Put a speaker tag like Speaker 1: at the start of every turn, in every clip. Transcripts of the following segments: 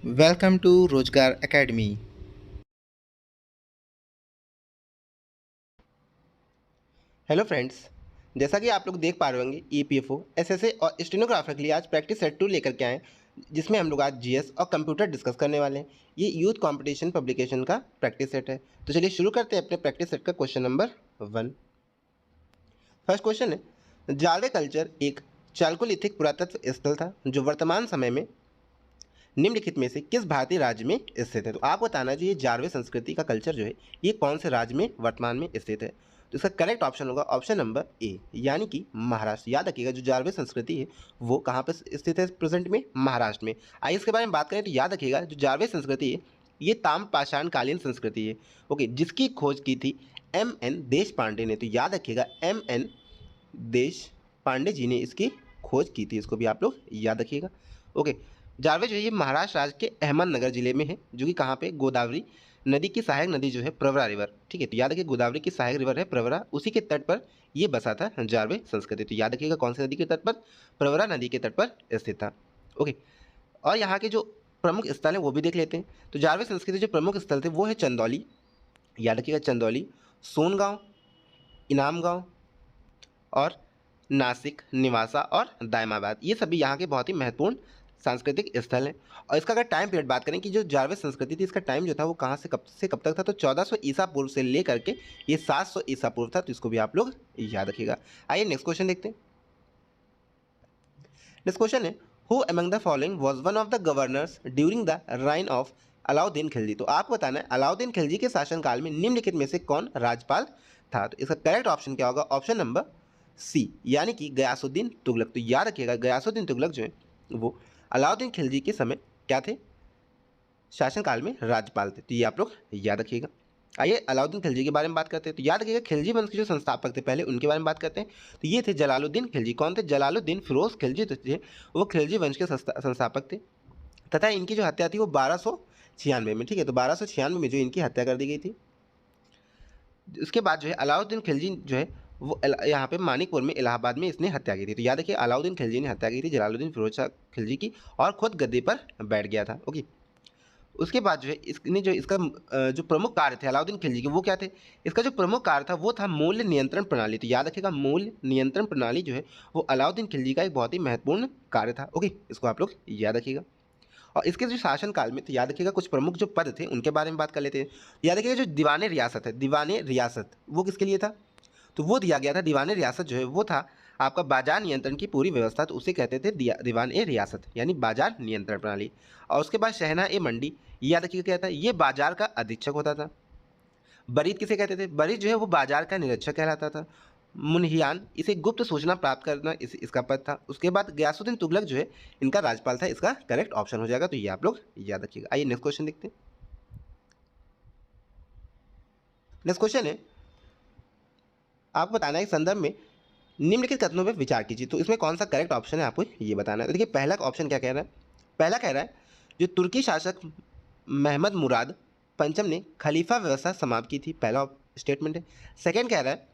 Speaker 1: Welcome to रोजगार academy.
Speaker 2: Hello friends. जैसा कि आप लोग देख पा रहे होंगे ईपीएफओ एसएसए और स्टेनोग्राफर के लिए आज प्रैक्टिस सेट 2 लेकर के आए जिसमें हम लोग आज जीएस और कंप्यूटर डिस्कस करने वाले हैं। ये यूथ कंपटीशन पब्लिकेशन का प्रैक्टिस सेट है। तो चलिए शुरू करते हैं अपने प्रैक्टिस सेट का क्वेश्चन नंबर 1। फर्स्ट क्वेश्चन है, जालवे कल्चर एक चालकोलिथिक पुरातत्व स्थल था जो वर्तमान समय में निम्नलिखित में से किस भारतीय राज्य में स्थित है। तो आपको बताना है जो ये जारवे संस्कृति का कल्चर जो है ये कौन से राज्य में वर्तमान में स्थित है। तो इसका करेक्ट ऑप्शन होगा ऑप्शन नंबर ए यानी कि महाराष्ट्र। याद रखिएगा जो जारवे संस्कृति है वो कहाँ पर स्थित है प्रेजेंट में, महाराष्ट्र में। आइए इसके बारे में बात करें तो याद रखिएगा जो जारवे संस्कृति है ये ताम्रपाषाण कालीन संस्कृति है, ओके, जिसकी खोज की थी M.N. देश पांडे ने। तो याद रखिएगा M.N. देश पांडे जी ने इसकी खोज की थी, इसको भी आप लोग याद रखिएगा। ओके, जारवे जो है ये महाराष्ट्र राज्य के अहमदनगर जिले में है जो कि कहाँ पे, गोदावरी नदी की सहायक नदी जो है प्रवरा रिवर, ठीक है। तो याद रखिए गोदावरी की सहायक रिवर है प्रवरा, उसी के तट पर ये बसा था जारवे संस्कृति। तो याद रखिएगा कौन सी नदी के तट पर, प्रवरा नदी के तट पर स्थित था। ओके, और यहाँ के जो प्रमुख स्थल हैं वो भी देख लेते हैं। तो जारवे संस्कृति जो प्रमुख स्थल थे वो है चंदौली, याद रखिएगा चंदौली, सोनगांव, इनाम गांव और नासिक, निवासा और दायमाबाद, ये सभी यहाँ के बहुत ही महत्वपूर्ण सांस्कृतिक स्थल हैं। और इसका अगर टाइम पीरियड बात करें कि जो जारवे संस्कृति थी इसका टाइम जो था वो कहाँ से कब तक था, तो 1400 ईसा पूर्व से लेकर के ये 700 ईसा पूर्व था। तो इसको भी आप लोग याद रखिएगा। आइए नेक्स्ट क्वेश्चन देखते हैं। नेक्स्ट क्वेश्चन है, who among the following was one of the governors during the reign of Alauddin Khilji. तो आपको बताना है अलाउद्दीन खिलजी के शासनकाल में निम्नलिखित में से कौन राज्यपाल था। तो इसका करेक्ट ऑप्शन क्या होगा, ऑप्शन नंबर सी यानी कि गयासुद्दीन तुगलक। तो याद रखिएगा गयासुद्दीन तुगलक जो है वो अलाउद्दीन खिलजी के समय क्या थे, शासनकाल में राज्यपाल थे। तो ये आप लोग याद रखिएगा। आइए अलाउद्दीन खिलजी के बारे में बात करते हैं। तो याद रखिएगा खिलजी वंश के जो संस्थापक थे पहले उनके बारे में बात करते हैं। तो ये थे जलालुद्दीन खिलजी। कौन थे, जलालुद्दीन फिरोज खिलजी थे, वो खिलजी वंश के संस्थापक थे तथा इनकी जो हत्या थी वो 1296 में, ठीक है। तो 1296 में जो इनकी हत्या कर दी गई थी। उसके बाद जो है अलाउद्दीन खिलजी जो है वो यहाँ पे मानिकपुर में इलाहाबाद में इसने हत्या की थी। तो याद रखिए अलाउद्दीन खिलजी ने हत्या की थी जलालुद्दीन फिरोज शाह खिलजी की और खुद गद्दी पर बैठ गया था। ओके, उसके बाद जो है इसने जो इसका जो प्रमुख कार्य थे अलाउद्दीन खिलजी के वो क्या थे, इसका जो प्रमुख कार्य था वो था मूल्य नियंत्रण प्रणाली। तो याद रखिएगा मूल्य नियंत्रण प्रणाली जो है वो अलाउद्दीन खिलजी का एक बहुत ही महत्वपूर्ण कार्य था। ओके, इसको आप लोग याद रखिएगा। और इसके जो शासनकाल में तो याद रखिएगा कुछ प्रमुख जो पद थे उनके बारे में बात कर लेते हैं। याद रखिएगा जो दीवाने रियासत है, दीवाने रियासत वो किसके लिए था, तो वो दिया गया था दीवान ए रियासत जो है वो था आपका बाजार नियंत्रण की पूरी व्यवस्था। तो उसे कहते थे दीवान ए रियासत यानी बाजार नियंत्रण प्रणाली। और उसके बाद शहना ए मंडी, ये याद रखिएगा क्या था, ये बाजार का अधीक्षक होता था। बरीद किसे कहते थे, बरीद जो है वो बाजार का निरीक्षक कहलाता था। मुनहियान, इसे गुप्त सूचना प्राप्त करना इसका पद था। उसके बाद गयासुद्दीन तुगलक जो है इनका राज्यपाल था। इसका करेक्ट ऑप्शन हो जाएगा। तो ये आप लोग याद रखिएगा। आइए नेक्स्ट क्वेश्चन देखते हैं। नेक्स्ट क्वेश्चन है, आपको बताना है संदर्भ में निम्नलिखित कथनों पर विचार कीजिए। तो इसमें कौन सा करेक्ट ऑप्शन है आपको ये बताना है। तो देखिए पहला ऑप्शन क्या कह रहा है, पहला कह रहा है जो तुर्की शासक महमद मुराद पंचम ने खलीफा व्यवस्था समाप्त की थी, पहला स्टेटमेंट है। सेकंड कह रहा है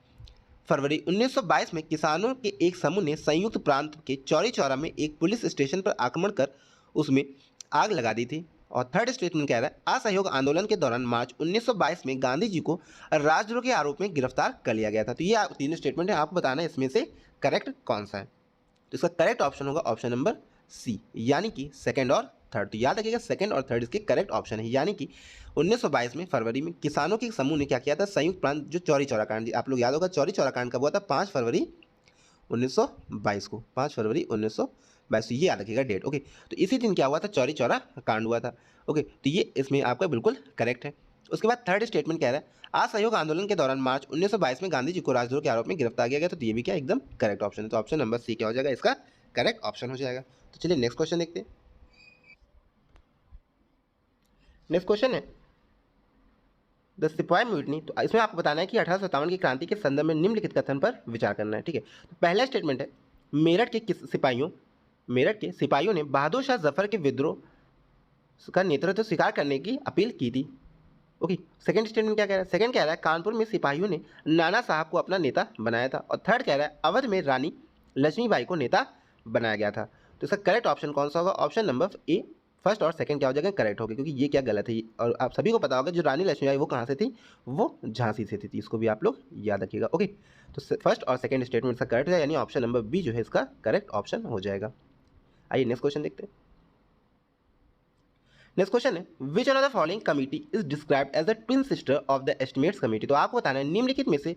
Speaker 2: फरवरी 1922 में किसानों के एक समूह ने संयुक्त प्रांत के चौरी चौरा में एक पुलिस स्टेशन पर आक्रमण कर उसमें आग लगा दी थी। और थर्ड स्टेटमेंट कह रहा है असहयोग आंदोलन के दौरान मार्च 1922 में गांधी जी को राजद्रोह के आरोप में गिरफ्तार कर लिया गया था। तो ये तीन स्टेटमेंट है, आपको बताना है इसमें से करेक्ट कौन सा है। तो इसका करेक्ट ऑप्शन होगा ऑप्शन नंबर सी यानी कि सेकंड और थर्ड। तो याद रखिएगा सेकंड और थर्ड इसके करेक्ट ऑप्शन है। यानी कि 1922 में फरवरी में किसानों के समूह ने क्या किया था, संयुक्त प्रांत जो चौरी चौरा कांड, आप लोग याद होगा चौरी चौरा कांड कब हुआ था, 5 फरवरी 1922 को, 5 फरवरी 1922, ये याद रखिएगा डेट। ओके, तो इसी दिन क्या हुआ था, चौरी चौरा कांड हुआ था। ओके, तो ये इसमें आपका बिल्कुल करेक्ट है। उसके बाद थर्ड स्टेटमेंट कह रहा है असहयोग आंदोलन के दौरान मार्च 1922 में गांधी जी को राजद्रोह के आरोप में गिरफ्तार किया गया। तो ये भी क्या एकदम करेक्ट ऑप्शन है। तो ऑप्शन नंबर सी क्या हो जाएगा, इसका करेक्ट ऑप्शन हो जाएगा। तो चलिए नेक्स्ट क्वेश्चन देखते हैं। नेक्स्ट क्वेश्चन है द सिपाही म्यूटनी। तो इसमें आपको बताना है कि 1857 की क्रांति के संदर्भ में निम्नलिखित कथन पर विचार करना है, ठीक है। तो पहला स्टेटमेंट है मेरठ के सिपाहियों ने बहादुर शाह जफर के विद्रोह का नेतृत्व स्वीकार करने की अपील की थी। ओके, सेकंड स्टेटमेंट क्या कह रहा है, सेकंड कह रहा है कानपुर में सिपाहियों ने नाना साहब को अपना नेता बनाया था। और थर्ड कह रहा है अवध में रानी लक्ष्मीबाई को नेता बनाया गया था। तो इसका करेक्ट ऑप्शन कौन सा होगा, ऑप्शन नंबर ए फर्स्ट और सेकंड क्या हो जाएगा, करेक्ट हो गया, क्योंकि ये क्या गलत है। और आप सभी को पता होगा जो रानी लक्ष्मीबाई वो कहाँ से थी, वो झांसी से थी, इसको भी आप लोग याद रखिएगा। ओके, तो फर्स्ट और सेकंड स्टेटमेंट इसका करेक्ट है, यानी ऑप्शन नंबर बी जो है इसका करेक्ट ऑप्शन हो जाएगा। आइए नेक्स्ट क्वेश्चन देखते हैं। नेक्स्ट क्वेश्चन है, which one of the following committee is described as the twin sister of the estimates committee. तो आपको बताना है निम्नलिखित में से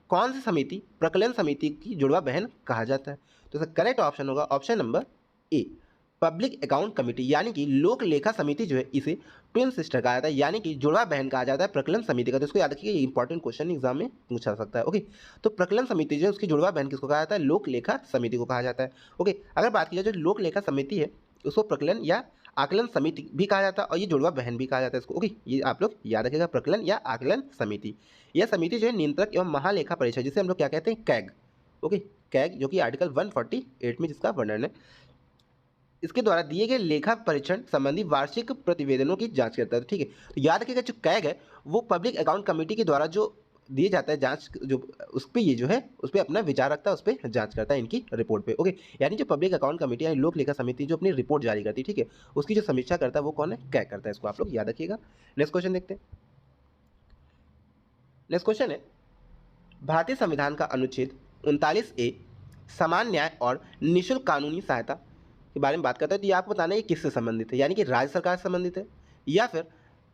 Speaker 2: कौन सी समिति प्रकलन समिति की जुड़वा बहन कहा जाता है। तो इसका करेक्ट ऑप्शन होगा option number A, public account committee, यानी कि लोक लेखा समिति जो है इसे ट्विन सिस्टर कहा जाता है, यानी कि जुड़वा बहन कहा जाता है प्रकलन समिति का। तो इसको याद रखिए, ये इंपॉर्टेंट क्वेश्चन एग्जाम में पूछा सकता है। ओके, तो प्रकलन समिति जो है उसकी जुड़वा बहन किसको कहा जाता है, लोक लेखा समिति को कहा जाता है। ओके, अगर बात की जाए जो लोक लेखा समिति है उसको प्रकलन या आकलन समिति भी कहा जाता है, और ये जुड़वा बहन भी कहा जाता है इसको। ओके, ये आप लोग याद रखिएगा, प्रकलन या आकलन समिति। यह समिति जो है नियंत्रक एवं महालेखा परीक्षक, जिसे हम लोग क्या कहते हैं, कैग। ओके, कैग जो कि आर्टिकल 148 में जिसका वर्णन है, इसके द्वारा दिए गए लेखा परीक्षण संबंधी वार्षिक प्रतिवेदनों की जांच करता है। ठीक है, तो याद रखिएगा जो कैग है वो पब्लिक अकाउंट कमेटी के द्वारा जो दिए जाता है जांच, जो उस पर ये जो है उस पर अपना विचार रखता है, उस पर जांच करता है इनकी रिपोर्ट पे। ओके, यानी जो पब्लिक अकाउंट कमेटी यानी लोक लेखा समिति जो अपनी रिपोर्ट जारी करती है, ठीक है, उसकी जो समीक्षा करता है वो कौन है, कैग करता है। इसको आप लोग याद रखिएगा। नेक्स्ट क्वेश्चन देखते हैं। नेक्स्ट क्वेश्चन है, भारतीय संविधान का अनुच्छेद 39A समान न्याय और निःशुल्क कानूनी सहायता के बारे में बात करता है। तो ये आपको बताना है ये किससे संबंधित है, यानी कि राज्य सरकार से संबंधित है, या फिर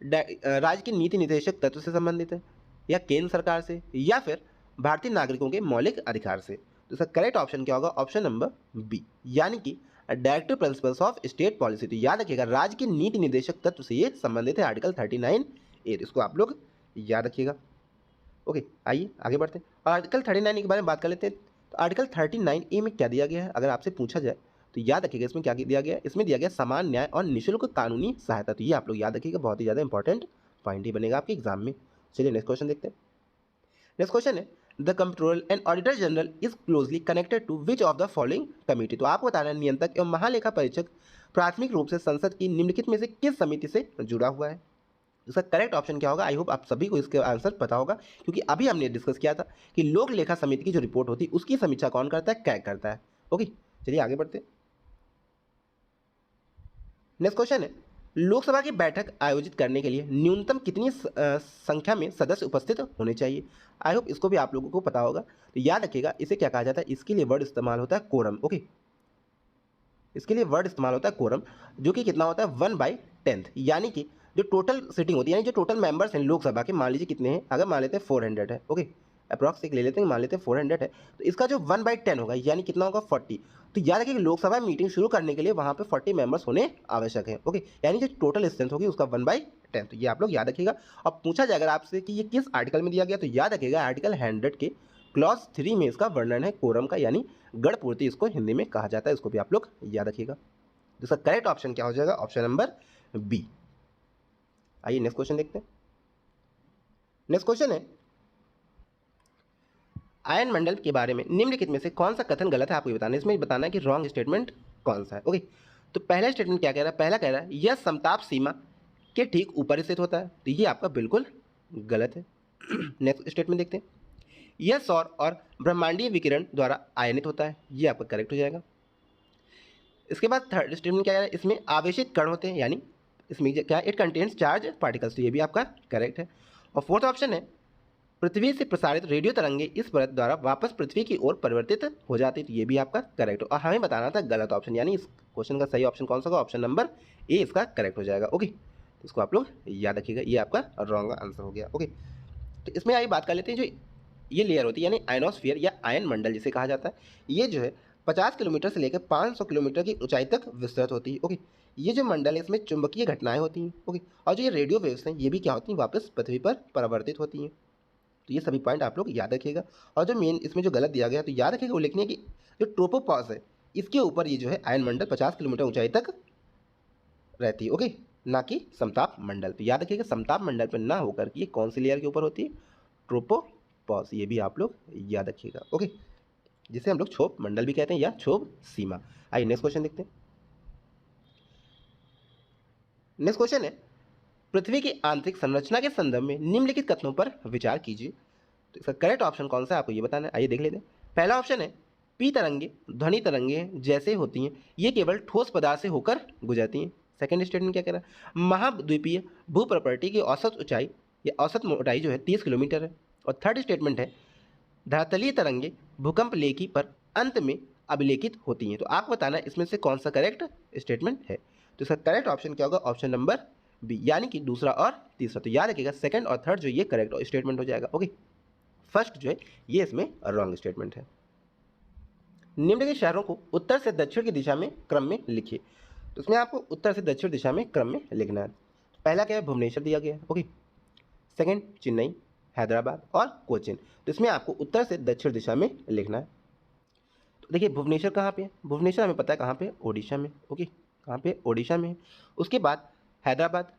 Speaker 2: राज्य के नीति निर्देशक तत्व से संबंधित है, या केंद्र सरकार से, या फिर भारतीय नागरिकों के मौलिक अधिकार से। तो इसका करेक्ट ऑप्शन क्या होगा, ऑप्शन नंबर बी, यानी कि directive principles of state policy. तो याद रखिएगा राज्य के नीति निर्देशक तत्व से ये संबंधित है, आर्टिकल 39A। इसको आप लोग याद रखिएगा। ओके, आइए आगे बढ़ते हैं और आर्टिकल 39A के बारे में बात कर लेते हैं। तो आर्टिकल 39A में क्या दिया गया है, अगर आपसे पूछा जाए तो याद रखिएगा इसमें क्या दिया गया है, इसमें दिया गया समान न्याय और निःशुल्क कानूनी सहायता। तो ये आप लोग याद रखिएगा, बहुत ही ज़्यादा इंपॉर्टेंट पॉइंट ही बनेगा आपके एग्जाम में। चलिए नेक्स्ट क्वेश्चन देखते हैं। नेक्स्ट क्वेश्चन है, the controller and auditor general is closely connected to which of the following committee. तो आपको बताना है नियंत्रक एवं महालेखा परीक्षक प्राथमिक रूप से संसद की निम्नलिखित में से किस समिति से जुड़ा हुआ है। इसका करेक्ट ऑप्शन क्या होगा, आई होप आप सभी को इसका आंसर पता होगा, क्योंकि अभी हमने डिस्कस किया था कि लोक लेखा समिति की जो रिपोर्ट होती है उसकी समीक्षा कौन करता है, कैग करता है। ओके, चलिए आगे बढ़ते हैं। नेक्स्ट क्वेश्चन है, लोकसभा की बैठक आयोजित करने के लिए न्यूनतम कितनी संख्या में सदस्य उपस्थित होने चाहिए। आई होप इसको भी आप लोगों को पता होगा। तो याद रखिएगा इसे क्या कहा जाता है, इसके लिए वर्ड इस्तेमाल होता है कोरम। ओके, इसके लिए वर्ड इस्तेमाल होता है कोरम, जो कि कितना होता है 1/10, यानी कि जो टोटल सीटिंग होती है, यानी जो टोटल मेंबर्स हैं लोकसभा के, मान लीजिए कितने हैं, अगर मान लेते हैं 400 है। ओके, अप्रॉक्स एक ले लेते हैं, मान लेते हैं 400 है, तो इसका जो 1/10 होगा यानी कितना होगा 40। तो याद रखिए लोकसभा मीटिंग शुरू करने के लिए वहाँ पे 40 मेंबर्स होने आवश्यक है। ओके, यानी जो टोटल स्ट्रेंथ होगी उसका 1/10। तो ये आप लोग याद रखिएगा। और पूछा जाए अगर आपसे कि ये किस आर्टिकल में दिया गया, तो याद रखिएगा आर्टिकल 100 के क्लॉज 3 में इसका वर्णन है कोरम का, यानी गढ़ पूर्ति इसको हिंदी में कहा जाता है। इसको भी आप लोग याद रखिएगा। इसका करेक्ट ऑप्शन क्या हो जाएगा, ऑप्शन नंबर बी। आइए नेक्स्ट क्वेश्चन देखते हैं। नेक्स्ट क्वेश्चन है, आयन मंडल के बारे में निम्नलिखित में से कौन सा कथन गलत है, आपको बताना है। इसमें बताना है कि रॉन्ग स्टेटमेंट कौन सा है। ओके, तो पहला स्टेटमेंट क्या कह रहा है, पहला कह रहा है यह समताप सीमा के ठीक ऊपर स्थित होता है। तो ये आपका बिल्कुल गलत है। नेक्स्ट स्टेटमेंट देखते हैं, यह सौर और ब्रह्मांडीय विकिरण द्वारा आयनित होता है। ये आपका करेक्ट हो जाएगा। इसके बाद थर्ड स्टेटमेंट क्या है, इसमें आवेशित कण होते हैं, यानी इसमें क्या, इट कंटेन्स चार्ज पार्टिकल्स। तो ये भी आपका करेक्ट है। और फोर्थ ऑप्शन है, पृथ्वी से प्रसारित रेडियो तरंगे इस परत द्वारा वापस पृथ्वी की ओर परिवर्तित हो जाती है। तो ये भी आपका करेक्ट हो। और हमें बताना था गलत ऑप्शन, यानी इस क्वेश्चन का सही ऑप्शन कौन सा होगा, ऑप्शन नंबर ए इसका करेक्ट हो जाएगा। ओके, तो इसको आप लोग याद रखिएगा, ये आपका रॉन्ग आंसर हो गया। ओके, तो इसमें आइए बात कर लेते हैं, जो ये लेयर होती है यानी आयनोस्फीयर या आयन मंडल जिसे कहा जाता है, ये जो है 50 किलोमीटर से लेकर 500 किलोमीटर की ऊंचाई तक विस्तृत होती है। ओके, ये जो मंडल है इसमें चुंबकीय घटनाएं होती हैं। ओके, और जो ये रेडियो वेव्स हैं ये भी क्या होती हैं, वापस पृथ्वी पर परावर्तित होती हैं। तो ये सभी पॉइंट आप लोग याद रखिएगा। और जो मेन इसमें जो गलत दिया गया है तो याद रखिएगा उल्लेखनीय कि जो ट्रोपोपॉज है इसके ऊपर ये जो है आयन मंडल 50 किलोमीटर ऊंचाई तक रहती है। ओके, ना कि समताप मंडल। तो याद रखिएगा समताप मंडल पर ना होकर ये कौन सी लेयर के ऊपर होती है, ट्रोपोपॉज। ये भी आप लोग याद रखिएगा। ओके, जिसे हम लोग क्षोभ मंडल भी कहते हैं या क्षोभ सीमा। आइए नेक्स्ट क्वेश्चन देखते हैं। नेक्स्ट क्वेश्चन है, पृथ्वी की आंतरिक संरचना के संदर्भ में निम्नलिखित कथनों पर विचार कीजिए। तो इसका करेक्ट ऑप्शन कौन सा है आपको ये बताना है। आइए देख लेते हैं। पहला ऑप्शन है, पी तरंगे ध्वनि तरंगे जैसे होती हैं, ये केवल ठोस पदार्थ से होकर गुजरती हैं। सेकंड स्टेटमेंट क्या कह रहा है, महाद्वीपीय भू प्रॉपर्टी की औसत ऊंचाई या औसत मोटाई जो है 30 किलोमीटर है। और थर्ड स्टेटमेंट है, धरातलीय तरंगे भूकंप लेखी पर अंत में अभिलेखित होती हैं। तो आपको बताना है इसमें से कौन सा करेक्ट स्टेटमेंट है। तो इसका करेक्ट ऑप्शन क्या होगा, ऑप्शन नंबर बी, यानी कि दूसरा और तीसरा। तो याद रखिएगा सेकंड और थर्ड जो ये करेक्ट स्टेटमेंट हो जाएगा। ओके, फर्स्ट जो है ये इसमें रॉन्ग स्टेटमेंट है। निम्नलिखित शहरों को उत्तर से दक्षिण की दिशा में क्रम में लिखिए। तो इसमें आपको उत्तर से दक्षिण दिशा में क्रम में लिखना है। पहला क्या है, भुवनेश्वर दिया गया है। ओके, सेकंड चेन्नई, हैदराबाद और कोचिन। तो इसमें आपको उत्तर से दक्षिण दिशा में लिखना है। तो देखिए भुवनेश्वर कहाँ पे है, भुवनेश्वर हमें पता है कहाँ पे, ओडिशा में। ओके, कहाँ पे, ओडिशा में है। उसके बाद हैदराबाद,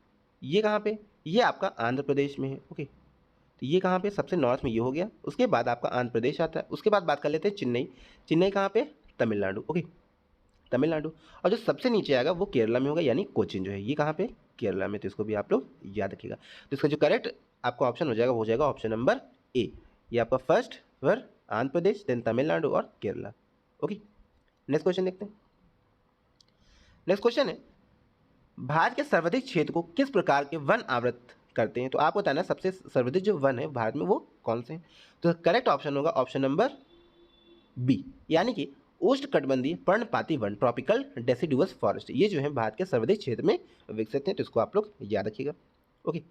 Speaker 2: ये कहाँ पे, ये आपका आंध्र प्रदेश में है। ओके, तो ये कहाँ पे, सबसे नॉर्थ में ये हो गया। उसके बाद आपका आंध्र प्रदेश आता है। उसके बाद बात कर लेते हैं चेन्नई, चेन्नई कहाँ पे, तमिलनाडु। ओके, तमिलनाडु। और जो सबसे नीचे आएगा वो केरला में होगा, यानी कोचिन जो है ये कहाँ पे, केरला में। तो इसको भी आप लोग याद रखिएगा। तो इसका जो करेक्ट आपका ऑप्शन हो जाएगा ऑप्शन नंबर ए। ये आपका फर्स्ट फिर आंध्र प्रदेश, देन तमिलनाडु और केरला। ओके, नेक्स्ट क्वेश्चन देखते हैं। नेक्स्ट क्वेश्चन है, भारत के सर्वाधिक क्षेत्र को किस प्रकार के वन आवृत करते हैं। तो आपको बताना है सबसे सर्वाधिक जो वन है भारत में वो कौन से हैं। तो करेक्ट ऑप्शन होगा ऑप्शन नंबर बी, यानी कि उष्णकटिबंधीय पर्णपाती वन, ट्रॉपिकल डेसिडुअस फॉरेस्ट। ये जो है भारत के सर्वाधिक क्षेत्र में विकसित हैं। तो इसको आप लोग याद रखिएगा। ओके,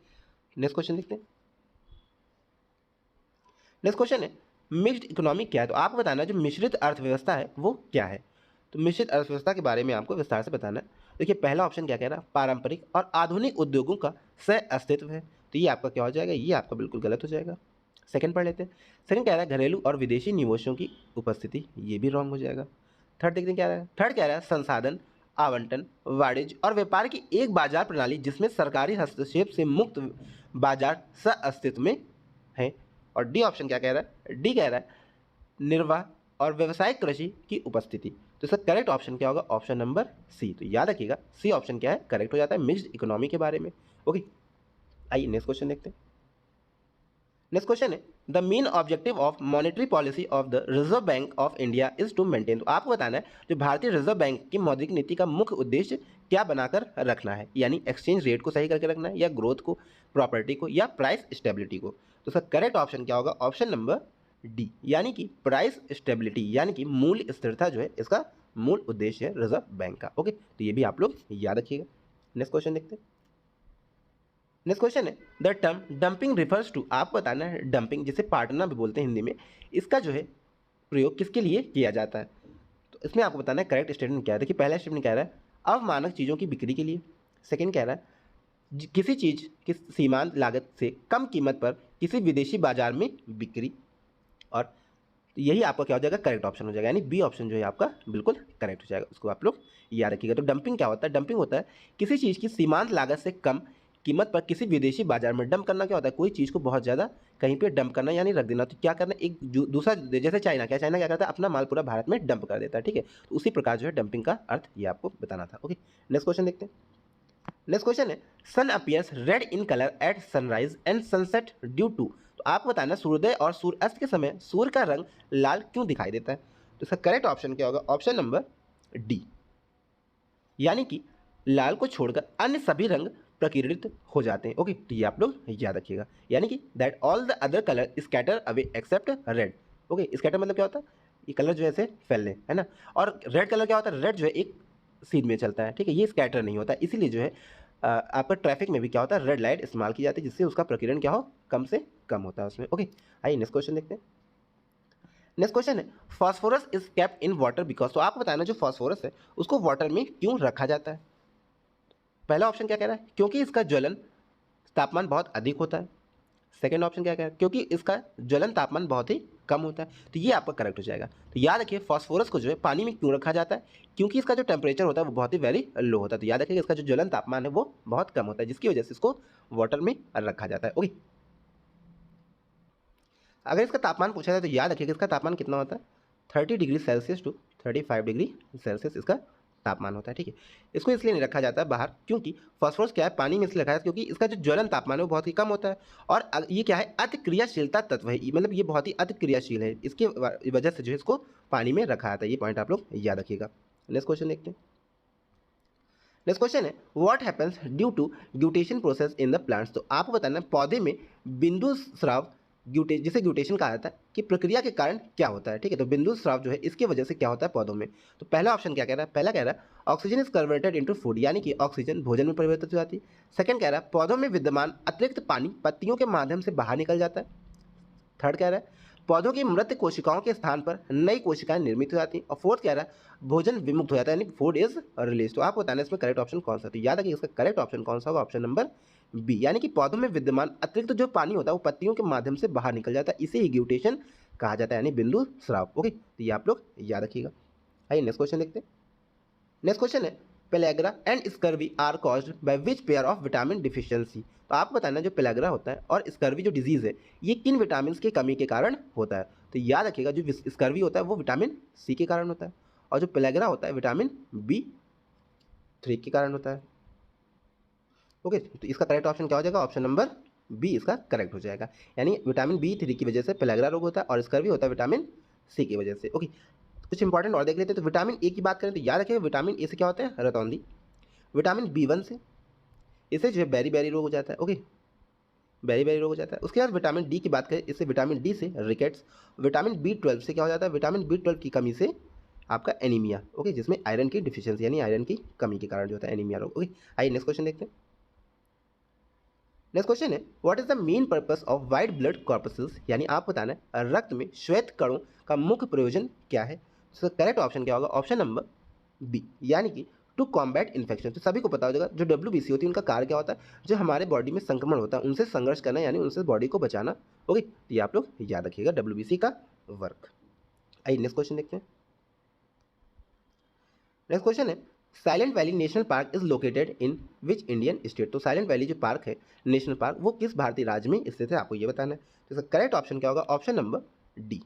Speaker 2: नेक्स्ट क्वेश्चन देखते हैं। नेक्स्ट क्वेश्चन है, मिक्स्ड इकोनॉमी क्या है। तो आपको बताना है जो मिश्रित अर्थव्यवस्था है वो क्या है। तो मिश्रित अर्थव्यवस्था के बारे में आपको विस्तार से बताना है। देखिए पहला ऑप्शन क्या कह रहा है, पारंपरिक और आधुनिक उद्योगों का सह अस्तित्व है। तो ये आपका क्या हो जाएगा, ये आपका बिल्कुल गलत हो जाएगा। सेकंड पढ़ लेते हैं। सेकंड कह रहा है घरेलू और विदेशी निवेशों की उपस्थिति, ये भी रॉन्ग हो जाएगा। थर्ड देखते हैं क्या रहा है, थर्ड कह रहा है संसाधन आवंटन, वाणिज्य और व्यापार की एक बाजार प्रणाली जिसमें सरकारी हस्तक्षेप से मुक्त बाजार सह अस्तित्व में है। और डी ऑप्शन क्या कह रहा है, डी कह रहा है निर्वाह और व्यावसायिक कृषि की उपस्थिति। तो इसका करेक्ट ऑप्शन क्या होगा, ऑप्शन नंबर सी। तो याद रखिएगा सी ऑप्शन क्या है, करेक्ट हो जाता है मिक्स्ड इकोनॉमी के बारे में। ओके, आइए नेक्स्ट क्वेश्चन देखते हैं। नेक्स्ट क्वेश्चन है, the main objective of monetary policy of the Reserve Bank of India is to maintain. तो आपको बताना है जो भारतीय रिजर्व बैंक की मौद्रिक नीति का मुख्य उद्देश्य क्या बनाकर रखना है, यानी एक्सचेंज रेट को सही करके रखना है, या ग्रोथ को, प्रॉपर्टी को, या प्राइस स्टेबिलिटी को। तो इसका करेक्ट ऑप्शन क्या होगा, ऑप्शन नंबर डी, यानी कि प्राइस स्टेबिलिटी, यानी कि मूल्य स्थिरता जो है इसका मूल उद्देश्य है रिजर्व बैंक का। ओके, तो ये भी आप लोग याद रखिएगा। नेक्स्ट क्वेश्चन देखते हैं। नेक्स्ट क्वेश्चन है, the term dumping refers to. आपको बताना है डंपिंग जिसे पार्टनर भी बोलते हैं हिंदी में, इसका जो है प्रयोग किसके लिए किया जाता है। तो इसमें आपको बताना है करेक्ट स्टेटमेंट क्या है। देखिए पहला स्टेटमेंट कह रहा है अवमानक चीज़ों की बिक्री के लिए। सेकंड कह रहा है किसी चीज़ की सीमांत लागत से कम कीमत पर किसी विदेशी बाजार में बिक्री। और यही आपका क्या हो जाएगा, करेक्ट ऑप्शन हो जाएगा, यानी बी ऑप्शन जो है आपका बिल्कुल करेक्ट हो जाएगा। उसको आप लोग याद रखिएगा। तो डंपिंग क्या होता है, डंपिंग होता है किसी चीज़ की सीमांत लागत से कम कीमत पर किसी विदेशी बाजार में। डंप करना क्या होता है, कोई चीज़ को बहुत ज़्यादा कहीं पे डंप करना, यानी रख देना। तो क्या करना, एक दूसरा, जैसे चाइना क्या करता है, अपना माल पूरा भारत में डंप कर देता है। ठीक है, तो उसी प्रकार जो है डंपिंग का अर्थ ये आपको बताना था। ओके, नेक्स्ट क्वेश्चन देखते हैं। नेक्स्ट क्वेश्चन है, sun appears red in colour at sunrise and sunset due to. तो आपको बताना सूर्योदय और सूर्यास्त के समय सूर्य का रंग लाल क्यों दिखाई देता है। तो इसका करेक्ट ऑप्शन क्या होगा, ऑप्शन नंबर डी, यानी कि लाल को छोड़कर अन्य सभी रंग प्रकीर्णित हो जाते हैं। ओके, तो ये आप लोग याद रखिएगा, यानी कि that all the other colour scatter away except red. Okay, scatter मतलब क्या होता है, ये कलर जो है ऐसे फैलने, है ना। और रेड कलर क्या होता है, रेड जो है एक सीध में चलता है। ठीक है, ये स्कैटर नहीं होता, इसीलिए जो है आपका ट्रैफिक में भी क्या होता है, रेड लाइट इस्तेमाल की जाती है, जिससे उसका प्रकीर्णन क्या हो, कम से कम होता है उसमें। ओके, आइए नेक्स्ट क्वेश्चन देखते हैं। नेक्स्ट क्वेश्चन है, phosphorus is kept in water because. तो आपको बताना जो फॉस्फोरस है उसको वाटर में क्यों रखा जाता है। पहला ऑप्शन क्या कह रहा है, क्योंकि इसका ज्वलन तापमान बहुत अधिक होता है। सेकंड ऑप्शन क्या कह रहा है, क्योंकि इसका ज्वलन तापमान बहुत ही कम होता है। तो ये आपका करेक्ट हो जाएगा। तो याद रखिए फॉस्फोरस को जो है पानी में क्यों रखा जाता है, क्योंकि इसका जो टेम्परेचर होता है वो बहुत ही वेरी लो होता है। तो याद रखिए इसका जो ज्वलन तापमान है वो बहुत कम होता है, जिसकी वजह से इसको वाटर में रखा जाता है। ओके, अगर इसका तापमान पूछा जाए तो याद रखिए इसका तापमान कितना होता है, 30 degree Celsius to 35 degree Celsius इसका तापमान होता है। ठीक है, इसको इसलिए नहीं रखा जाता है बाहर, क्योंकि फॉस्फोरस क्या है पानी में इसलिए रखा जाता है क्योंकि इसका जो ज्वलन तापमान है वो बहुत ही कम होता है। और ये क्या है, अति क्रियाशीलता तत्व है, मतलब ये बहुत ही अति क्रियाशील है, इसकी वजह से जो है इसको पानी में रखा जाता है। ये पॉइंट आप लोग याद रखिएगा। नेक्स्ट क्वेश्चन देखते हैं। नेक्स्ट क्वेश्चन है what happens due to guttation process in the plants. तो आपको बताना है पौधे में बिंदु स्राव जिसे ग्यूटेशन कहा जाता है कि प्रक्रिया के कारण क्या होता है। ठीक है, तो बिंदु स्राव जो है इसकी वजह से क्या होता है पौधों में। तो पहला ऑप्शन क्या कह रहा है, पहला कह रहा है oxygen is converted into food, यानी कि ऑक्सीजन भोजन में परिवर्तित हो जाती है। सेकंड कह रहा है पौधों में विद्यमान अतिरिक्त पानी पत्तियों के माध्यम से बाहर निकल जाता है। थर्ड कह रहा है पौधों की मृत कोशिकाओं के स्थान पर नई कोशिकाएं निर्मित हो जाती हैं। और फोर्थ कह रहा है भोजन विमुक्त हो जाता है, यानी फूड इज रिलीज। तो आपको बताना है इसमें करेक्ट ऑप्शन कौन सा। तो याद रखिए इसका करेक्ट ऑप्शन कौन सा होगा, ऑप्शन नंबर बी, यानी कि पौधों में विद्यमान अतिरिक्त जो पानी होता है वो पत्तियों के माध्यम से बाहर निकल जाता है, इसे ही ग्यूटेशन कहा जाता है, यानी बिंदु स्राव। ओके, तो ये आप लोग याद रखिएगा। आइए नेक्स्ट क्वेश्चन देखते हैं। नेक्स्ट क्वेश्चन है pellagra and scurvy are caused by which pair of vitamin deficiency. तो आपको बताना है जो पेलेग्रा होता है और स्कर्वी जो डिजीज है ये किन विटामिन की कमी के कारण होता है। तो याद रखिएगा जो स्कर्वी होता है वो विटामिन सी के कारण होता है और जो पेलेग्रा होता है विटामिन B3 के कारण होता है। ओके, तो इसका करेक्ट ऑप्शन क्या हो जाएगा, ऑप्शन नंबर बी इसका करेक्ट हो जाएगा, यानी विटामिन B3 की वजह से पेलेग्रा रोग होता है और स्कर्वी होता है विटामिन सी की वजह से। ओके, कुछ इंपॉर्टेंट और देख लेते हैं। तो विटामिन ए की बात करें तो याद रखिएगा विटामिन ए से क्या होता है, रतौंधी। विटामिन B1 से इससे जो है बेरी बेरी रोग हो जाता है। ओके, बेरी बेरी रोग हो जाता है। उसके बाद विटामिन डी की बात करें, इससे विटामिन डी से रिकेट्स। विटामिन B12 से क्या हो जाता है, विटामिन B12 की कमी से आपका एनीमिया। ओके, जिसमें आयरन की डिफिशियंसी यानी आयरन की कमी के कारण जो होता है एनीमिया रोग। ओके, आइए नेक्स्ट क्वेश्चन देखते हैं। नेक्स्ट क्वेश्चन है what is the main purpose of white blood corpses, यानी आप बताना है रक्त में श्वेत कणों का मुख्य प्रयोजन क्या है। तो करेक्ट ऑप्शन क्या होगा, ऑप्शन नंबर बी, यानी कि टू कॉम्बैट इन्फेक्शन। तो सभी को पता हो जाएगा जो WBC होती है उनका कार्य क्या होता है, जो हमारे बॉडी में संक्रमण होता है उनसे संघर्ष करना, यानी उनसे बॉडी को बचाना। ओके, तो ये आप लोग याद रखिएगा WBC का वर्क। आइए नेक्स्ट क्वेश्चन देखते हैं। नेक्स्ट क्वेश्चन है silent valley national park is located in which Indian state. तो साइलेंट वैली जो पार्क है नेशनल पार्क वो किस भारतीय राज्य में स्थित है, आपको ये बताना है। तो इसका करेक्ट ऑप्शन क्या होगा, ऑप्शन नंबर डी,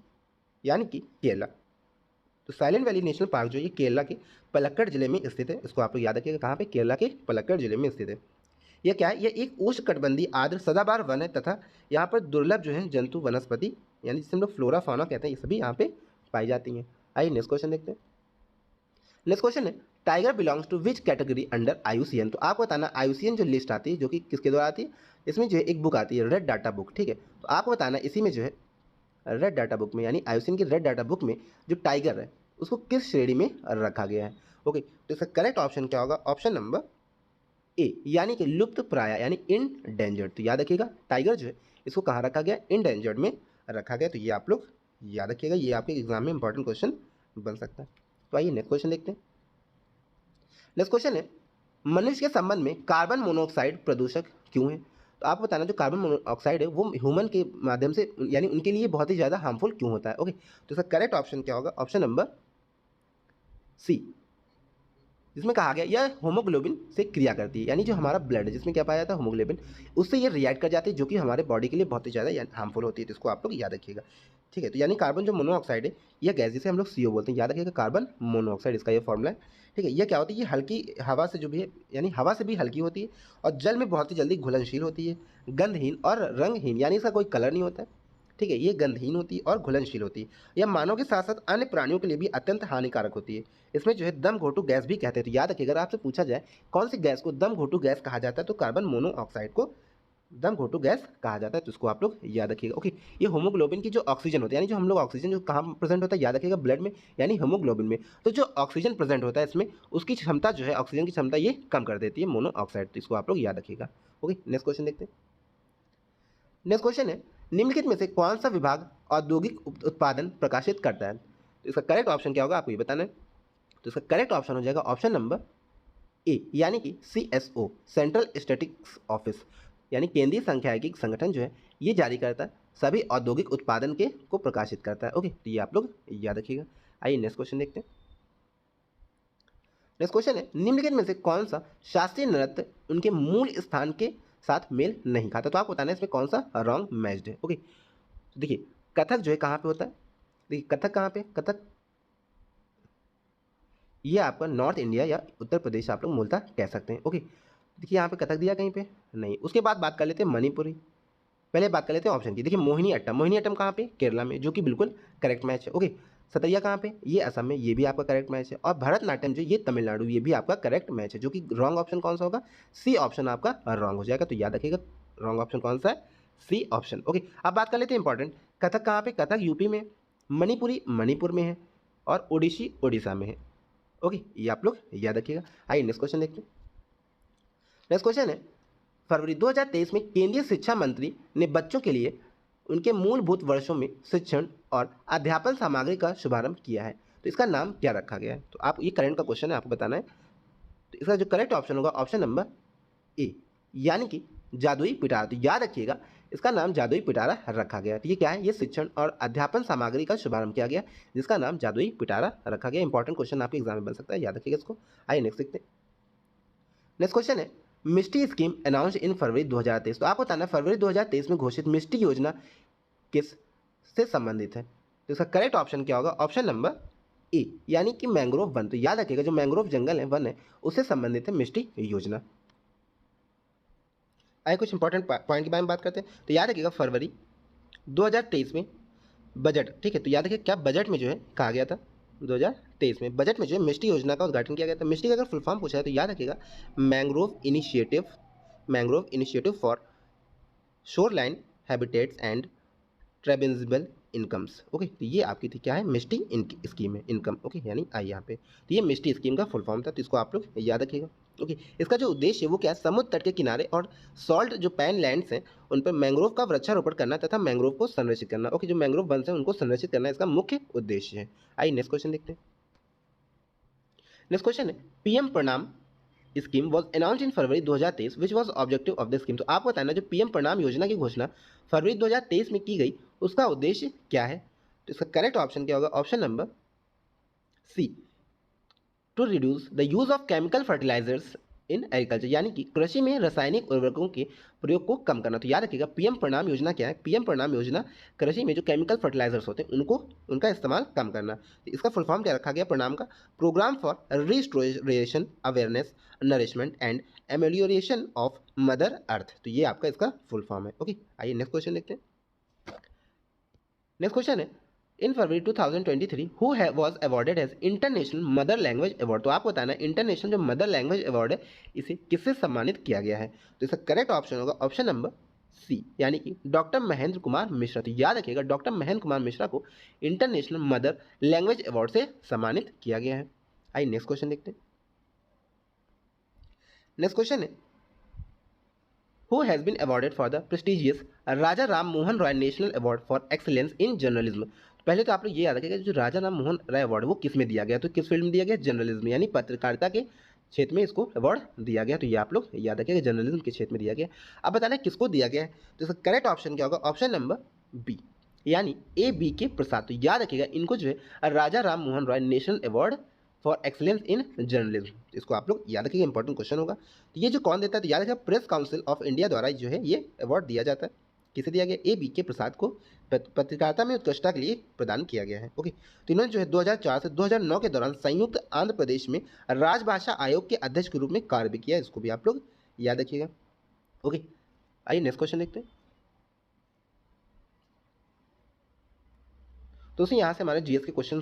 Speaker 2: यानी कि केरला। तो साइलेंट वैली नेशनल पार्क जो ये केरला के पलक्कड़ जिले में स्थित है, इसको आप लोग याद रखिएगा कहाँ पे, केरला के पलक्कड़ जिले में स्थित है। यह क्या है, यह एक उष्णकटिबंधीय आर्द्र सदाबहार वन है तथा यहाँ पर दुर्लभ जो है जंतु वनस्पति यानी जिसे हम लोग फ्लोरा फाना कहते हैं ये सभी यहाँ पे पाई जाती हैं। आइए नेक्स्ट क्वेश्चन देखते हैं। नेक्स्ट क्वेश्चन है tiger belongs to which category under IUCN। तो आपको बताना IUCN जो लिस्ट आती है जो कि किसके द्वारा आती है, इसमें जो है एक बुक आती है रेड डाटा बुक। ठीक है, तो आपको बताना इसी में जो है रेड डाटा बुक में यानी IUCN की रेड डाटा बुक में जो टाइगर है उसको किस श्रेणी में रखा गया है। ओके, तो इसका करेक्ट ऑप्शन क्या होगा, ऑप्शन नंबर ए, यानी कि लुप्त प्राय यानी इंडेंजर्ड। तो याद रखिएगा टाइगर जो है इसको कहाँ रखा गया, इंडेंजर्ड में रखा गया। तो ये आप लोग याद रखिएगा, ये आपके एग्जाम में इंपॉर्टेंट क्वेश्चन बन सकता है। तो आइए नेक्स्ट क्वेश्चन देखते हैं। नेक्स्ट क्वेश्चन है मनुष्य के संबंध में कार्बन मोनोऑक्साइड प्रदूषक क्यों है। तो आप बताना जो कार्बन मोनोऑक्साइड है वो ह्यूमन के माध्यम से यानी उनके लिए बहुत ही ज़्यादा हार्मफुल क्यों होता है। ओके, तो इसका करेक्ट ऑप्शन क्या होगा, ऑप्शन नंबर सी, जिसमें कहा गया यह होमोग्लोबिन से क्रिया करती है, यानी जो हमारा ब्लड है जिसमें क्या पाया जाता है होमोग्लोबिन, उससे ये रिएक्ट कर जाती है जो कि हमारे बॉडी के लिए बहुत ही ज़्यादा हार्मफुल होती है। तो इसको आप लोग याद रखिएगा। ठीक है, तो यानी कार्बन जो मोनोऑक्साइड है यह गैस जिसे हम लोग CO बोलते हैं, याद रखिएगा कार्बन मोनोऑक्साइड इसका ये फॉर्मूला है। ठीक है, यह क्या होती है, ये हल्की हवा से जो भी है यानी हवा से भी हल्की होती है और जल में बहुत ही जल्दी घुलनशील होती है, गंधहीन और रंगहीन यानी इसका कोई कलर नहीं होता है। ठीक है, ये गंधहीन होती है और घुलनशील होती है। यह मानव के साथ साथ अन्य प्राणियों के लिए भी अत्यंत हानिकारक होती है। इसमें जो है दम घोटू गैस भी कहते हैं। तो याद रखिए अगर आपसे पूछा जाए कौन सी गैस को दम घोटू गैस कहा जाता है तो कार्बन मोनोऑक्साइड को दम घोटू गैस कहा जाता है। तो इसको आप लोग याद रखिएगा। ओके, ये होमोग्लोबिन की जो ऑक्सीजन होता है यानी जो हम लोग ऑक्सीजन जो कहाँ प्रेजेंट होता है, याद रखिएगा ब्लड में यानी होमोग्लोबिन में। तो जो ऑक्सीजन प्रेजेंट होता है इसमें उसकी क्षमता जो है ऑक्सीजन की क्षमता ये कम कर देती है मोनोऑक्साइड। तो इसको आप लोग याद रखिएगा। ओके, नेक्स्ट क्वेश्चन देखते हैं। नेक्स्ट क्वेश्चन है निम्नलिखित में से कौन सा विभाग औद्योगिक उत्पादन प्रकाशित करता है। तो इसका करेक्ट ऑप्शन क्या होगा, आपको ये बताना है। तो इसका करेक्ट ऑप्शन हो जाएगा ऑप्शन नंबर ए, यानी कि CSO सेंट्रल स्टैटिस्टिक्स ऑफिस, यानी केंद्रीय सांख्यिकी संगठन जो है ये जारी करता है सभी औद्योगिक उत्पादन के को प्रकाशित करता है। ओके, तो ये आप लोग याद रखिएगा। आइए नेक्स्ट क्वेश्चन देखते हैं। नेक्स्ट क्वेश्चन है निम्नलिखित में से कौन सा शास्त्रीय नृत्य उनके मूल स्थान के साथ मेल नहीं खाता। तो आपको बताना है इसमें कौन सा रॉन्ग मैच्ड है। ओके, तो देखिए कथक जो है कहाँ पे होता है, देखिए कथक कहाँ पे, कथक ये आपका नॉर्थ इंडिया या उत्तर प्रदेश आप लोग मूलतः कह सकते हैं। ओके, देखिए यहाँ पे कथक दिया कहीं पे नहीं। उसके बाद बात कर लेते हैं मणिपुरी। पहले बात कर लेते हैं ऑप्शन की। देखिए मोहिनी अट्टम, मोहिनी अट्टम कहाँ पे, केरला में, जो कि बिल्कुल करेक्ट मैच है। ओके, सतैया कहाँ पे, ये असम में, ये भी आपका करेक्ट मैच है। और भरतनाट्यम जो ये तमिलनाडु, ये भी आपका करेक्ट मैच है, जो कि रॉन्ग ऑप्शन कौन सा होगा, सी ऑप्शन आपका रॉन्ग हो जाएगा। तो याद रखिएगा रॉन्ग ऑप्शन कौन सा है, सी ऑप्शन। ओके, अब बात कर लेते हैं इंपॉर्टेंट, कथक कहाँ पे, कथक यूपी में, मणिपुरी मणिपुर में है, और ओडिसी ओडिशा में है। ओके, ये आप लोग याद रखिएगा। आइए नेक्स्ट क्वेश्चन देखते हैं। नेक्स्ट क्वेश्चन है, फरवरी 2023 में केंद्रीय शिक्षा मंत्री ने बच्चों के लिए उनके मूलभूत वर्षों में शिक्षण और अध्यापन सामग्री का शुभारंभ किया है, तो इसका नाम क्या रखा गया है। तो आप, ये करंट का क्वेश्चन है, आपको बताना है। तो इसका जो करेक्ट ऑप्शन होगा ऑप्शन नंबर ए, यानी कि जादुई पिटारा। तो याद रखिएगा इसका नाम जादुई पिटारा रखा गया है। तो ये क्या है, ये शिक्षण और अध्यापन सामग्री का शुभारंभ किया गया जिसका नाम जादुई पिटारा रखा गया। इंपॉर्टेंट क्वेश्चन आपके एग्जाम में बन सकता है, याद रखिएगा इसको। आइए नेक्स्ट देखते हैं। नेक्स्ट क्वेश्चन है, मिष्टी स्कीम अनाउंस इन फरवरी 2023। तो आपको बताना है फरवरी 2023 में घोषित मिष्टी योजना किस से संबंधित है। तो इसका करेक्ट ऑप्शन क्या होगा, ऑप्शन नंबर ए, यानी कि मैंग्रोव वन। तो याद रखिएगा जो मैंग्रोव जंगल है, वन है, उससे संबंधित है मिष्टी योजना। आइए कुछ इंपॉर्टेंट पॉइंट के बारे में बात करते हैं। तो याद रखिएगा फरवरी 2023 में बजट, ठीक है, तो याद रखिए क्या बजट में जो है कहा गया था, 2023 में बजट में जो है मिष्टी योजना का उद्घाटन किया गया था। मिष्टी का अगर फुल फॉर्म पूछा है तो याद रखिएगा mangrove initiative, mangrove initiative for shoreline habitats and tangible incomes. Okay, तो ये आपकी थी क्या है, मिष्टी स्कीम है, इनकम। ओके, यानी आई यहाँ पे, तो ये मिष्टी स्कीम का फुल फॉर्म था, तो इसको आप लोग याद रखिएगा। ओके, इसका जो उद्देश्य है वो क्या है, समुद्र तट के किनारे और सॉल्ट जो पैन लैंड्स हैं उन पर मैंग्रोव का वृक्षारोपण करना तथा मैंग्रोव को संरक्षित करना। ओके, जो मैंग्रोव वन्स हैं उनको संरक्षित करना इसका मुख्य उद्देश्य है। आइए नेक्स्ट क्वेश्चन देखते हैं। नेक्स्ट क्वेश्चन है, पीएम प्रणाम scheme was announce in February 2023 which was objective of the scheme. तो आपको बताना जो पीएम प्रणाम योजना की घोषणा फरवरी 2023 में की गई उसका उद्देश्य क्या है। तो इसका करेक्ट ऑप्शन क्या होगा, option number C, to reduce the use of chemical fertilisers in agriculture, यानी कि कृषि में रासायनिक उर्वरकों के प्रयोग को कम करना। तो याद रखिएगा पीएम प्रणाम योजना क्या है, पीएम प्रणाम योजना कृषि में जो केमिकल फर्टिलाइजर्स होते हैं उनको, उनका इस्तेमाल कम करना। तो इसका फुल फॉर्म क्या रखा गया प्रणाम का, programme for restoration awareness nourishment and amelioration of mother earth. तो ये आपका इसका फुल फॉर्म है। ओके, आइए नेक्स्ट क्वेश्चन देखते हैं। नेक्स्ट क्वेश्चन है, in February 2023 who was awarded as international mother language award. तो आपको बताना है इंटरनेशनल जो मदर लैंग्वेज अवार्ड है इसे किससे सम्मानित किया गया है। तो इसका करेक्ट ऑप्शन होगा ऑप्शन नंबर सी, यानी कि डॉक्टर महेंद्र कुमार मिश्रा। तो याद रखिएगा डॉक्टर महेंद्र कुमार मिश्रा को इंटरनेशनल मदर लैंग्वेज अवार्ड से सम्मानित किया गया है। आइए नेक्स्ट क्वेश्चन देखते हैं। नेक्स्ट क्वेश्चन है, who has been awarded for the prestigious Raja Ram Mohan Roy national award for excellence in journalism. पहले तो आप लोग ये याद रखिएगा जो राजा राम मोहन रॉय अवार्ड वो किस में दिया गया, तो किस फील्ड में दिया गया, जर्नलिज्म, यानी पत्रकारिता के क्षेत्र में इसको अवार्ड दिया गया। तो ये आप लोग याद रखिएगा जर्नलिज्म के क्षेत्र में दिया गया। अब बताना है किसको दिया गया है, तो इसका करेक्ट ऑप्शन क्या होगा, ऑप्शन नंबर बी, यानी ए बी के प्रसाद। तो याद रखिएगा इनको जो है Raja Ram Mohan Roy national award for excellence in journalism, इसको आप लोग याद रखिएगा, इंपॉर्टेंट क्वेश्चन होगा। तो ये जो कौन देता है, तो याद रखिएगा प्रेस काउंसिल ऑफ इंडिया द्वारा जो है ये अवार्ड दिया जाता है। किसे दिया गया, ए बी के प्रसाद को पत्रकारिता में उत्कृष्टता के लिए प्रदान किया गया है। ओके, तो इन्होंने जो है 2004 से 2009 के दौरान संयुक्त आंध्र प्रदेश में राजभाषा आयोग के अध्यक्ष के रूप में कार्य भी किया, इसको भी आप लोग याद रखिएगा। ओके, आइए नेक्स्ट क्वेश्चन देखते हैं। तो उसी यहाँ से हमारे जीएस के क्वेश्चन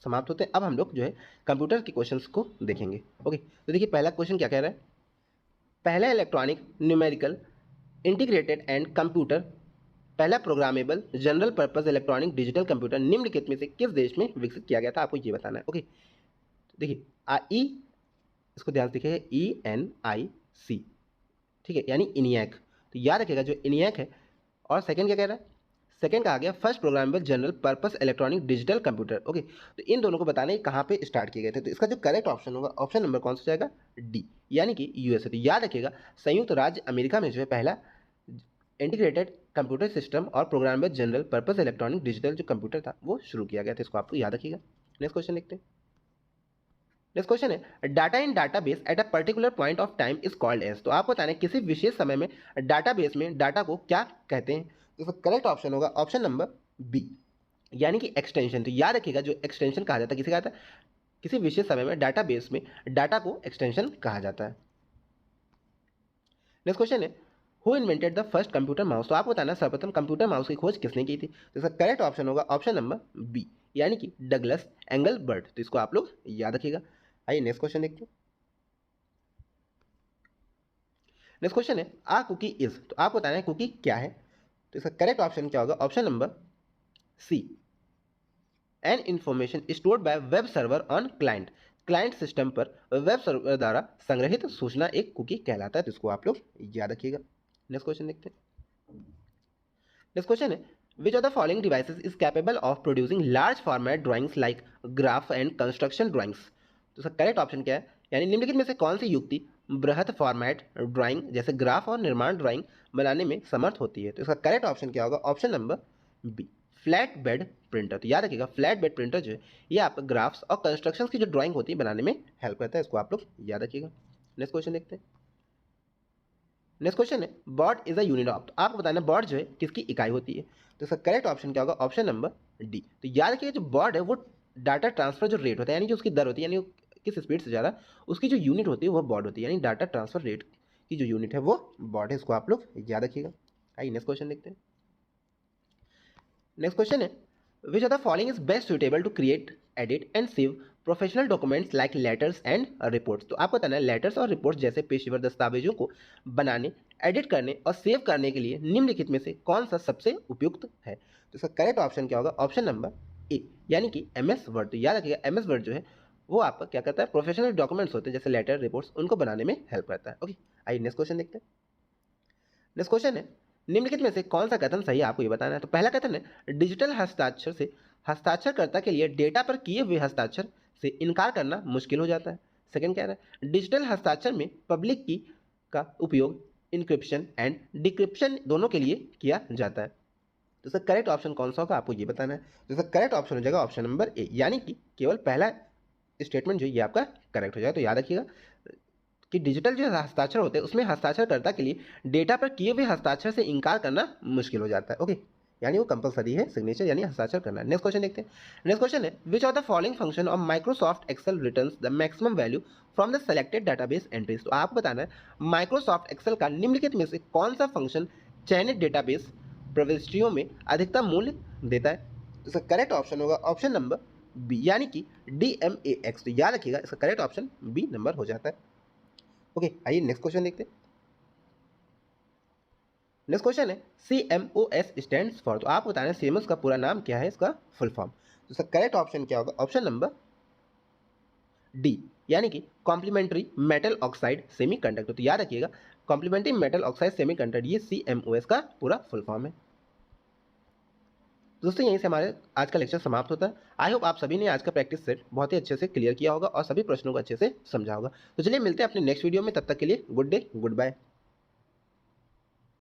Speaker 2: समाप्त होते हैं। अब हम लोग जो है कंप्यूटर के क्वेश्चंस को देखेंगे। ओके, तो देखिए पहला क्वेश्चन क्या कह रहा है, पहला electronic numerical integrated and computer, पहला programmable general purpose electronic digital computer निम्नलिखित में से किस देश में विकसित किया गया था, आपको ये बताना है। ओके, देखिए ई, इसको ध्यान से देखिए ENIC, ठीक है, यानी इनियक। तो याद रखिएगा जो इनियक है, और सेकंड क्या कह रहा है, सेकंड कहा गया first programmable general purpose electronic digital computer. Okay, तो इन दोनों को बताना है कहाँ पे स्टार्ट किए गए थे। तो इसका जो करेक्ट ऑप्शन होगा ऑप्शन नंबर कौन सा जाएगा, डी, यानी कि यूएसए। तो याद रखिएगा संयुक्त राज्य अमेरिका में जो है पहला इंटीग्रेटेड कंप्यूटर सिस्टम और programmable general purpose electronic digital जो कंप्यूटर था वो शुरू किया गया था, इसको आपको याद रखिएगा। नेक्स्ट क्वेश्चन देखते हैं। नेक्स्ट क्वेश्चन है, data in database at a particular point of time is called as. तो आपको बताना है किसी विशेष समय में डाटाबेस में डाटा को क्या कहते हैं। तो इसका करेक्ट ऑप्शन होगा ऑप्शन नंबर बी, यानी कि एक्सटेंशन। तो याद रखिएगा जो एक्सटेंशन कहा जाता है, किसे कहा जाता है, किसी विशेष समय में डाटाबेस में डाटा को एक्सटेंशन कहा जाता है। नेक्स्ट क्वेश्चन है, who invented the first computer mouse. तो आपको बताना सर्वप्रथम कंप्यूटर माउस की खोज किसने की थी। तो इसका करेक्ट ऑप्शन होगा ऑप्शन नंबर बी, यानी कि डगलस एंगलबर्ट। तो इसको आप लोग याद रखिएगा। आइए नेक्स्ट क्वेश्चन देखते हैं। नेक्स्ट क्वेश्चन है आ कुकी इज, तो आपको बताना है कुकी क्या है। तो इसका करेक्ट ऑप्शन क्या होगा? Option number C, an information stored by web server on client. Client system पर वेब सर्वर द्वारा संग्रहित सूचना एक कुकी कहलाता है। तो इसको आप लोग याद रखिएगा। नेक्स्ट क्वेश्चन देखते हैं। नेक्स्ट क्वेश्चन है which of the following devices is capable of producing large format drawings like graph and construction drawings. तो इसका करेक्ट ऑप्शन क्या है? यानी निम्नलिखित में से कौन सी युक्ति बृहत फॉर्मेट ड्राइंग जैसे ग्राफ और निर्माण ड्राइंग बनाने में समर्थ होती है? तो इसका करेक्ट ऑप्शन क्या होगा? Option number B, flatbed printer. तो याद रखिएगा फ्लैट बेड प्रिंटर जो है ये आप ग्राफ्स और कंस्ट्रक्शन की जो ड्राइंग होती है बनाने में हेल्प करता है। इसको आप लोग याद रखिएगा। नेक्स्ट क्वेश्चन देखते हैं। नेक्स्ट क्वेश्चन है baud is a unit of, तो आपको बताना बॉड जो है किसकी इकाई होती है? तो इसका करेक्ट ऑप्शन क्या होगा? Option number D. तो याद रखिएगा जो बॉड है वो डाटा ट्रांसफर जो रेट होता है, यानी जो उसकी दर होती है, यानी वो किस स्पीड से जा रहा है, उसकी जो यूनिट होती है वो बॉड होती है, यानी डाटा ट्रांसफर रेट की जो यूनिट है वो बॉड है। इसको आप लोग याद रखिएगा। आइए नेक्स्ट क्वेश्चन देखते हैं। नेक्स्ट क्वेश्चन है which of the following is best suitable to create, edit and save professional documents like letters and reports. तो आपको बताना है लेटर्स और रिपोर्ट्स जैसे पेशेवर दस्तावेजों को बनाने, एडिट करने और सेव करने के लिए निम्नलिखित में से कौन सा सबसे उपयुक्त है? तो इसका करेक्ट ऑप्शन क्या होगा? ऑप्शन नंबर ए, यानी कि एम एस वर्ड। तो याद रखिएगा एम एस वर्ड जो है वो आपका क्या करता है? प्रोफेशनल डॉक्यूमेंट्स होते हैं जैसे लेटर, रिपोर्ट्स, उनको बनाने में हेल्प करता है। ओके, आइए नेक्स्ट क्वेश्चन देखते हैं। नेक्स्ट क्वेश्चन है निम्नलिखित में से कौन सा कथन सही है, आपको ये बताना है। तो पहला कथन है डिजिटल हस्ताक्षर से हस्ताक्षरकर्ता के लिए डेटा पर किए हुए हस्ताक्षर से इनकार करना मुश्किल हो जाता है। सेकंड कह रहा है डिजिटल हस्ताक्षर में पब्लिक की का उपयोग इंक्रिप्शन एंड डिक्रिप्शन दोनों के लिए किया जाता है। तो इसका करेक्ट ऑप्शन कौन सा होगा, आपको ये बताना है। तो इसका करेक्ट ऑप्शन हो जाएगा ऑप्शन नंबर ए, यानी कि केवल पहला स्टेटमेंट जो ये आपका करेक्ट हो जाएगा। तो याद रखिएगा कि डिजिटल जो हस्ताक्षर होते हैं उसमें हस्ताक्षरकर्ता के लिए डेटा पर किए हुए हस्ताक्षर से इनकार करना मुश्किल हो जाता है। ओके, यानी वो कंपलसरी है सिग्नेचर यानी हस्ताक्षर करना। नेक्स्ट क्वेश्चन देखते हैं। नेक्स्ट क्वेश्चन है which of the following function of Microsoft Excel returns the maximum value from the selected database entries. तो आपको बताना है माइक्रोसॉफ्ट एक्सेल का निम्नलिखित में से कौन सा फंक्शन चयनित डेटाबेस प्रविष्टियों में अधिकतम मूल्य देता है? तो इसका करेक्ट ऑप्शन होगा ऑप्शन नंबर बी, यानी कि DMAX। तो याद रखिएगा इसका करेक्ट ऑप्शन बी नंबर हो जाता है। ओके, आइए नेक्स्ट क्वेश्चन देखते हैं। नेक्स्ट क्वेश्चन है CMOS स्टैंड्स फॉर। तो आपको बताना है CMOS का पूरा नाम क्या है, इसका फुल फॉर्म। तो इसका करेक्ट ऑप्शन क्या होगा? ऑप्शन नंबर डी, यानी कि कॉम्प्लीमेंट्री मेटल ऑक्साइड सेमीकंडक्टर। तो याद रखिएगा कॉम्प्लीमेंट्री मेटल ऑक्साइड सेमीकंडक्टर ये CMOS का पूरा फुल फॉर्म है। दोस्तों यहीं से हमारे आज का लेक्चर समाप्त होता है। आई होप आप सभी ने आज का प्रैक्टिस सेट बहुत ही अच्छे से क्लियर किया होगा और सभी प्रश्नों को अच्छे से समझा होगा। तो चलिए मिलते हैं अपने नेक्स्ट वीडियो में, तब तक के लिए गुड डे, गुड बाय।